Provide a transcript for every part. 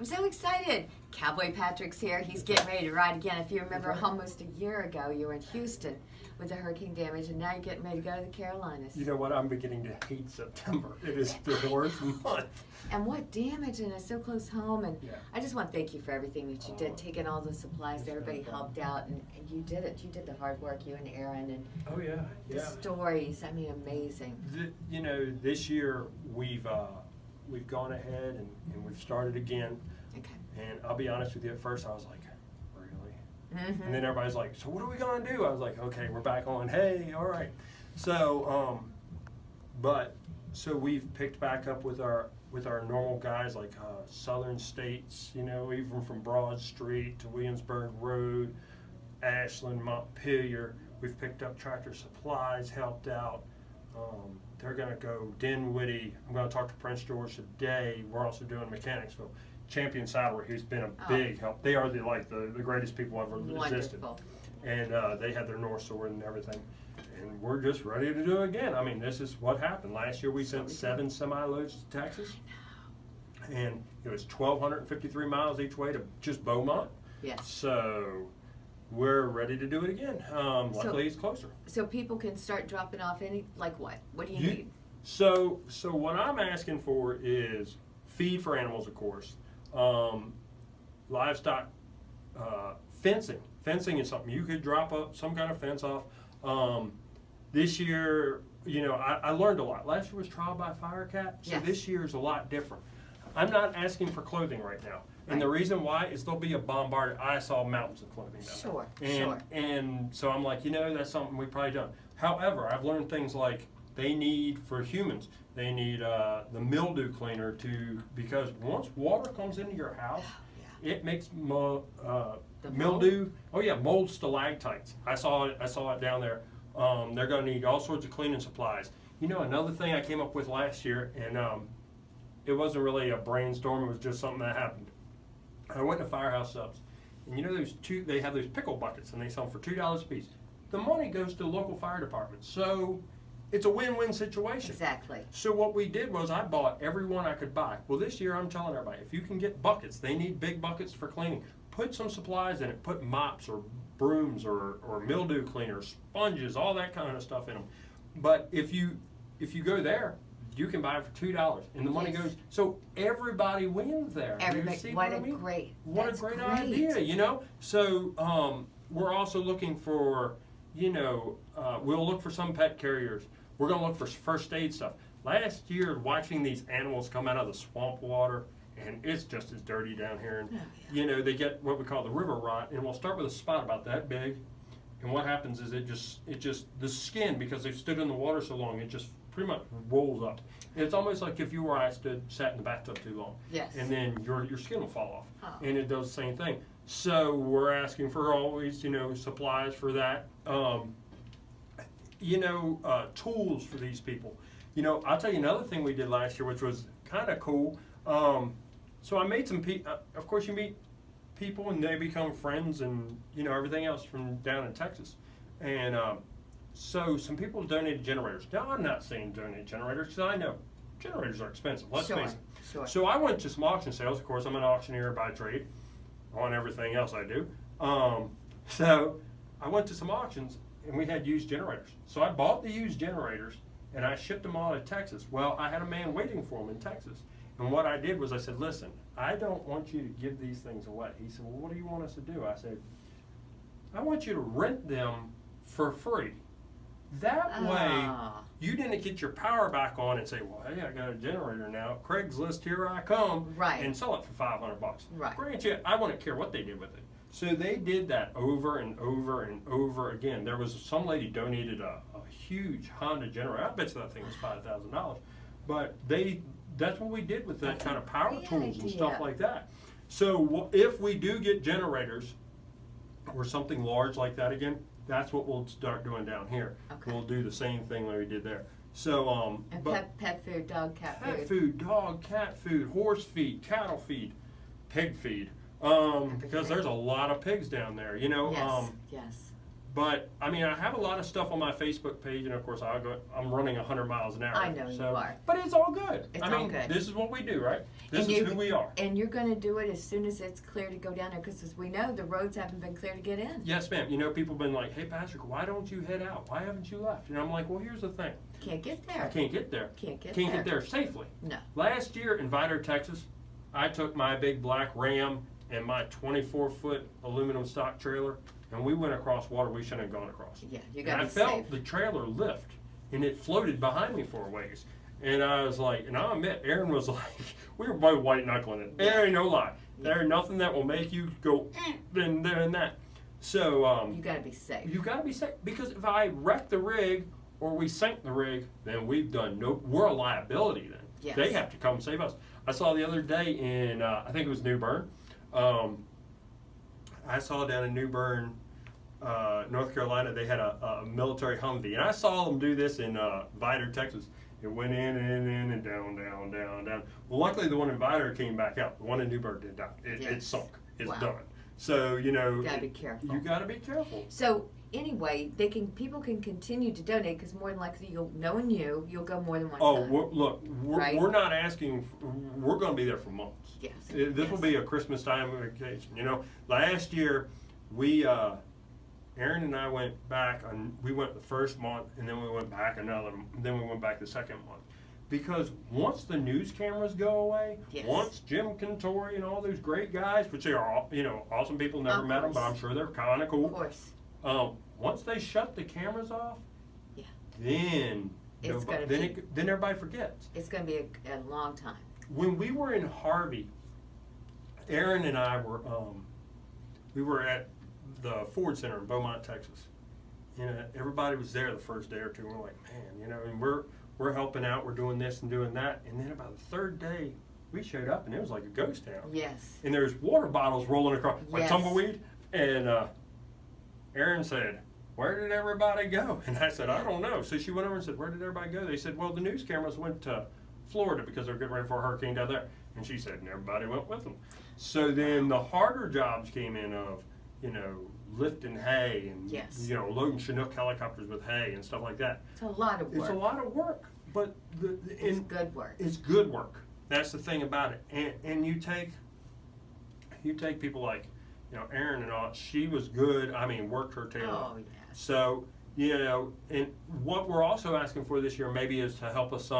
I'm so excited. Cowboy Patrick's here. He's getting ready to ride again. If you remember, almost a year ago, you were in Houston with the hurricane damage, and now you're getting ready to go to the Carolinas. You know what? I'm beginning to hate September. It is the worst month. And what damage, and it's so close home. And Yeah. I just want to thank you for everything that you did, taking all the supplies. Everybody helped out, and you did it. You did the hard work, you and Aaron, and Oh yeah, the yeah. stories. I mean, amazing. You know, this year we've gone ahead and we've started again. Okay. And I'll be honest with you, at first I was like, really? Mm-hmm. And then everybody's like, so what are we gonna do? I was like, okay, we're back on. Hey, all right. So, so we've picked back up with our normal guys like Southern States, you know, even from Broad Street to Williamsburg Road, Ashland, Montpelier. We've picked up Tractor Supplies, helped out. They're gonna go Dinwiddie. I'm gonna talk to Prince George today. We're also doing Mechanicsville. Champion Saddlery, who's been a big help. They are the greatest people ever existed. Wonderful. And they had their North Sword and everything. And we're just ready to do it again. I mean, this is what happened. Last year we sent 7 semi-loads to Texas. And it was 1,253 miles each way to just Beaumont. Yes. So we're ready to do it again. Luckily it's closer. So people can start dropping off like what? What do you need? So what I'm asking for is feed for animals, of course. Livestock, fencing. Fencing is something you could drop up some kind of fence off. This year, you know, I learned a lot. Last year was trial by fire, Cat. So Yes. this year is a lot different. I'm not asking for clothing right now. And the reason why is there'll be a bombarded. I saw mountains of clothing down there. Sure. And so I'm like, you know, that's something we probably done. However, I've learned things like they need, for humans, they need the mildew cleaner because once water comes into your house, it makes mildew. Oh yeah, mold stalactites. I saw it down there. They're going to need all sorts of cleaning supplies. You know, another thing I came up with last year, and it wasn't really a brainstorm. It was just something that happened. I went to Firehouse Subs, and you know they have those pickle buckets, and they sell them for $2 a piece. The money goes to the local fire department, so it's a win-win situation. Exactly. So what we did was I bought every one I could buy. Well, this year I'm telling everybody, if you can get buckets, they need big buckets for cleaning. Put some supplies in it. Put mops or brooms or mildew cleaners, sponges, all that kind of stuff in them. But if you go there, you can buy it for $2, and the money goes. So everybody wins there. Everybody. You see What I a mean? great. What That's a great great idea, you know. So we're also looking for, you know, we'll look for some pet carriers. We're going to look for first aid stuff. Last year, watching these animals come out of the swamp water, and it's just as dirty down here. And, you know, they get what we call the river rot, and we'll start with a spot about that big. And what happens is it just, the skin, because they've stood in the water so long, it just pretty much rolls up. And it's almost like if you or I sat in the bathtub too long. Yes. And then your skin will fall off. Oh. And it does the same thing. So we're asking for always, you know, supplies for that. You know, tools for these people. You know, I'll tell you another thing we did last year, which was kind of cool. So I made some of course you meet people and they become friends and, you know, everything else from down in Texas. And so some people donated generators. Now I'm not saying donate generators because I know generators are expensive, let's face it. Sure. So I went to some auction sales. Of course, I'm an auctioneer by trade on everything else I do. So I went to some auctions and we had used generators. So I bought the used generators and I shipped them all to Texas. Well, I had a man waiting for them in Texas. And what I did was I said, listen, I don't want you to give these things away. He said, well, what do you want us to do? I said, I want you to rent them for free. That way, you didn't get your power back on and say, well, hey, I got a generator now. Craigslist, here I come. Right. And sell it for $500. Right. Grant you, I wouldn't care what they did with it. So they did that over and over and over again. There was some lady donated a huge Honda generator. I bet you that thing was $5,000. But that's what we did with that kind of power tools and stuff like that. So if we do get generators or something large like that again, that's what we'll start doing down here. Okay. We'll do the same thing that we did there. So, And but pet food, dog, cat pet food. food, dog, cat food, horse feed, cattle feed, pig feed. Because there's a lot of pigs down there, you know. Yes. But I mean, I have a lot of stuff on my Facebook page, and of course, I'm running 100 miles an hour. I know you are. But it's all good. It's I mean, all good. this is what we do, right? This And is you- who we are. And you're gonna do it as soon as it's clear to go down there, because as we know, the roads haven't been clear to get in. Yes, ma'am. You know, people have been like, "Hey, Patrick, why don't you head out? Why haven't you left?" And I'm like, "Well, here's the thing. Can't get I there. can't get there. Can't get Can't there. get there safely." No. Last year in Vidor, Texas, I took my big black Ram and my 24-foot aluminum stock trailer, and we went across water we shouldn't have gone across. Yeah, you And gotta I be felt safe. the trailer lift, and it floated behind me for a ways. And I was like, and I'll admit, Aaron was like, we were both white knuckling it. There ain't no lie. There ain't nothing that will make you go, then that. So, You gotta be safe. you gotta be safe, because if I wreck the rig or we sink the rig, then we're a liability then. Yes. They have to come save us. I saw the other day in, I think it was New Bern. I saw down in New Bern, North Carolina, they had a military Humvee. And I saw them do this in Vidor, Texas. It went in and down. Well, luckily the one in Vidor came back out. The one in New Bern did not. It Yes. sunk. It's Wow. done. So, you know. You gotta be careful. You gotta be careful. So anyway, people can continue to donate, because more than likely knowing you'll go more than one Oh, time. we're Right? not asking. We're going to be there for months. Yes. This will be a Christmas time vacation. You know, last year we, Aaron and I went back, and we went the first month, and then we went back then we went back the second month. Because once the news cameras go away, Yes. once Jim Cantori and all those great guys, which they are all, you know, awesome people, never Of met them, but course. I'm sure they're kind of cool. Of course. Once they shut the cameras off, Yeah. then It's gonna then everybody forgets. It's gonna be a long time. When we were in Harvey, Aaron and I were we were at the Ford Center in Beaumont, Texas. You know, everybody was there the first day or two. And we're like, man, you know, and we're helping out, we're doing this and doing that. And then about the third day, we showed up, and it was like a ghost town. Yes. And there's water bottles rolling across, like Yes. tumbleweed. And Aaron said, "Where did everybody go?" And I said, "I don't know." So she went over and said, "Where did everybody go?" They said, "Well, the news cameras went to Florida because they're getting ready for a hurricane down there." And she said, and everybody went with them. So then the harder jobs came in of, you know, lifting hay and, Yes. you know, loading Chinook helicopters with hay and stuff like that. It's a lot of work. It's a lot of work, but It's good work. it's good work. That's the thing about it. And you take people like, you know, Erin and all, she was good. I mean, worked her tail off. Oh, yes. So, you know, and what we're also asking for this year maybe is to help us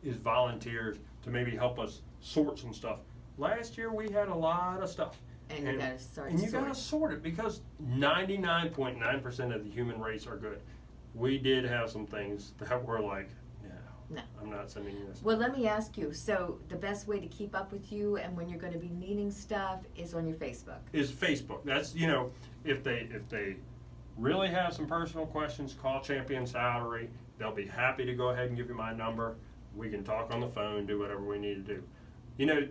is volunteers to maybe help us sort some stuff. Last year we had a lot of stuff. And you gotta start And you sorting. gotta sort it, because 99.9% of the human race are good. We did have some things that were like, no, No. I'm not sending you this. Well, let me ask you, so the best way to keep up with you and when you're gonna be needing stuff is on your Facebook? Is Facebook. That's, you know, if they really have some personal questions, call Champion Salary. They'll be happy to go ahead and give you my number. We can talk on the phone, do whatever we need to do. You know,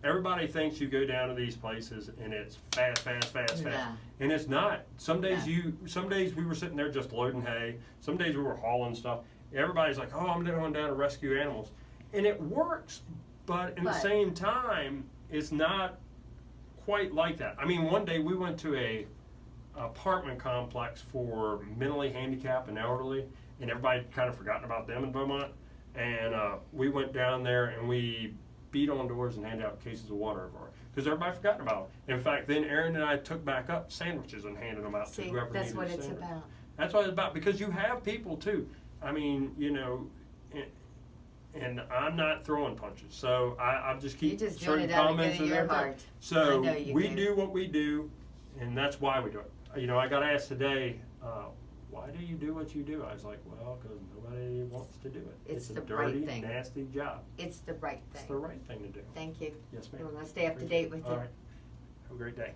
everybody thinks you go down to these places and it's fast. Yeah. And it's not. Some days Yeah. some days we were sitting there just loading hay. Some days we were hauling stuff. Everybody's like, "Oh, I'm going down to rescue animals." And it works, but in the But- same time, it's not quite like that. I mean, one day we went to a apartment complex for mentally handicapped and elderly, and everybody kind of forgotten about them in Beaumont. And we went down there and we beat on doors and handed out cases of water everywhere, because everybody forgotten about them. In fact, then Aaron and I took back up sandwiches and handed them out to See, whoever that's needed what a it's sandwich. about. That's what it's about, because you have people too. I mean, you know, and I'm not throwing punches, so I just keep You're just doing certain it out of comments good of and your everything. heart. So I know you we do. do what we do, and that's why we do it. You know, I got asked today, why do you do what you do? I was like, well, because nobody wants to do it. It's a the right dirty, thing. nasty job. It's the right It's thing. the right thing to do. Thank you. Yes, ma'am. We're gonna stay up to date with All you. right. Have a great day.